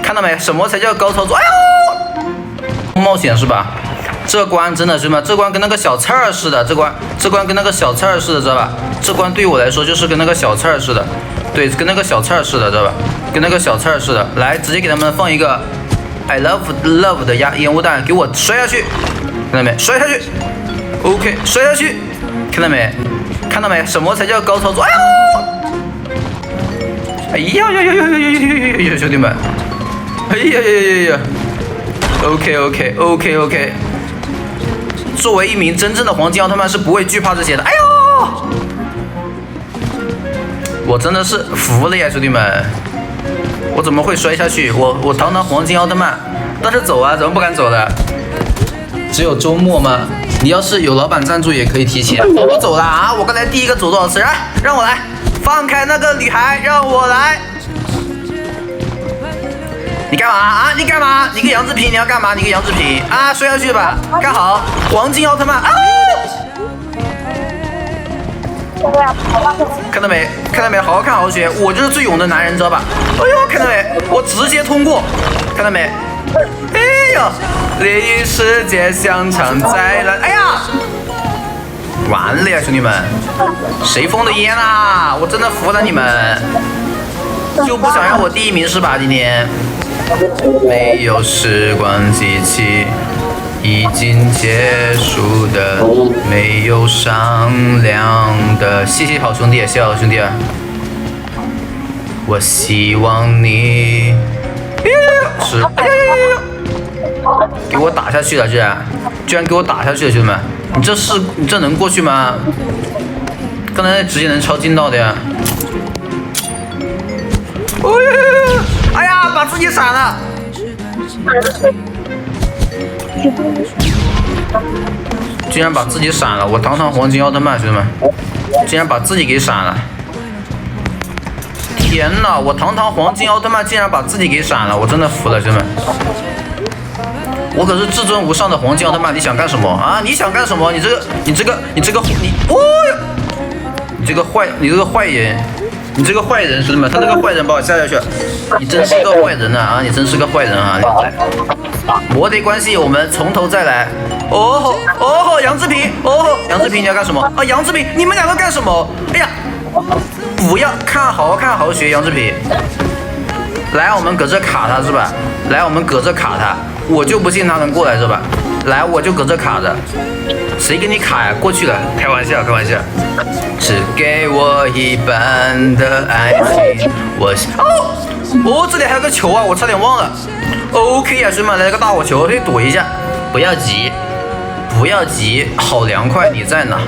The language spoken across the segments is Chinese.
看到没？什么才叫高操作？哎呦，冒险是吧？这关真的是吗？这关跟那个小刺儿似的，这关跟那个小刺儿似的，知道吧？这关对我来说就是跟那个小刺儿似的，对，跟那个小刺儿似的，知道吧？跟那个小刺儿似的。来，直接给他们放一个 I love 的烟雾弹，给我摔下去，看到没？摔下去 ，OK， 摔下去，看到没？看到没？什么才叫高操作？哎呦！哎呀呀呀呀呀呀呀！兄弟们，哎呀呀呀呀 ！OK， 作为一名真正的黄金奥特曼是不会惧怕这些的。哎呦！我真的是服了呀，兄弟们！我怎么会摔下去？我堂堂黄金奥特曼，但是走啊，怎么不敢走了？只有周末吗？你要是有老板赞助也可以提前。我不走了啊！我刚才第一个走多少次？来，让我来，放开那个女孩，让我来。你干嘛啊？你干嘛？你个杨志平，你要干嘛？你个杨志平啊！摔下去吧，干好，黄金奥特曼啊！看到没？看到没？好好看，好好学，我就是最勇的男人，知道吧？哎呦，看到没？我直接通过，看到没？哎呦，利益世界香肠再来！哎呀，完了呀，兄弟们，谁封的烟啊？我真的服了你们，就不想让我第一名是吧？今天没有时光机器。已经结束的，没有商量的。谢谢好兄弟，谢谢好兄弟。我希望你是，哎呀，给我打下去了，居然给我打下去了，兄弟们，你这能过去吗？刚才直接能超近道的呀。哎呀，把自己闪了。竟然把自己闪了！我堂堂黄金奥特曼，兄弟们，竟然把自己给闪了！天哪，我堂堂黄金奥特曼竟然把自己给闪了！我真的服了，兄弟们！我可是至尊无上的黄金奥特曼，你想干什么啊？你想干什么？你这个，哦哟！你这个坏人，兄弟们，他这个坏人把我吓下去了！你真是个坏人啊！你真是个坏人啊！没得关系，我们从头再来。哦，杨志平，杨志平你要干什么啊？杨志平，你们两个干什么？哎呀，不要看，好好看，好好学，杨志平。来，我们搁这卡他是吧？来，我们搁这卡他，我就不信他能过来是吧？来，我就搁这卡着，谁给你卡呀？过去了，开玩笑。只给我一半的爱情，这里还有个球啊，我差点忘了。OK 呀，兄弟们，来个大火球，可以躲一下，不要急，好凉快，你在哪？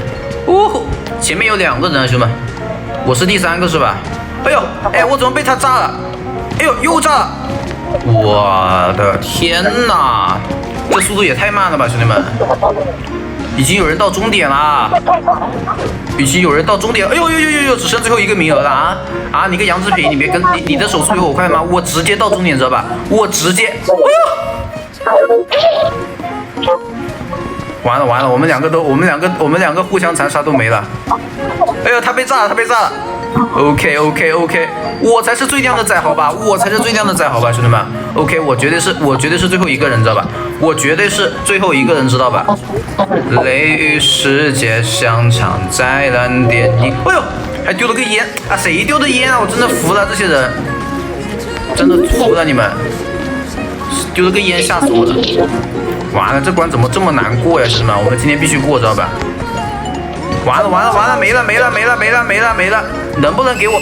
前面有2个人啊，兄弟们，我是第3个是吧？哎呦，我怎么被他炸了？哎呦，又炸了！我的天哪，这速度也太慢了吧，兄弟们！已经有人到终点啦！哎呦，只剩最后1个名额了啊！你个杨志平，你别跟你的手速比我快吗？我直接到终点，知道吧？我直接，完了，我们两个互相残杀都没了。哎呦，他被炸了。OK， 我才是最靓的仔，好吧？兄弟们。OK， 我绝对是最后一个人，知道吧？知道吧？雷雨世界香肠再蓝电影。哎呦，还丢了个烟啊！谁丢的烟啊？我真的服了这些人，真的服了你们，丢了个烟吓死我了。完了，这关怎么这么难过呀，兄弟们？我们今天必须过，知道吧？完了，没了！能不能给我？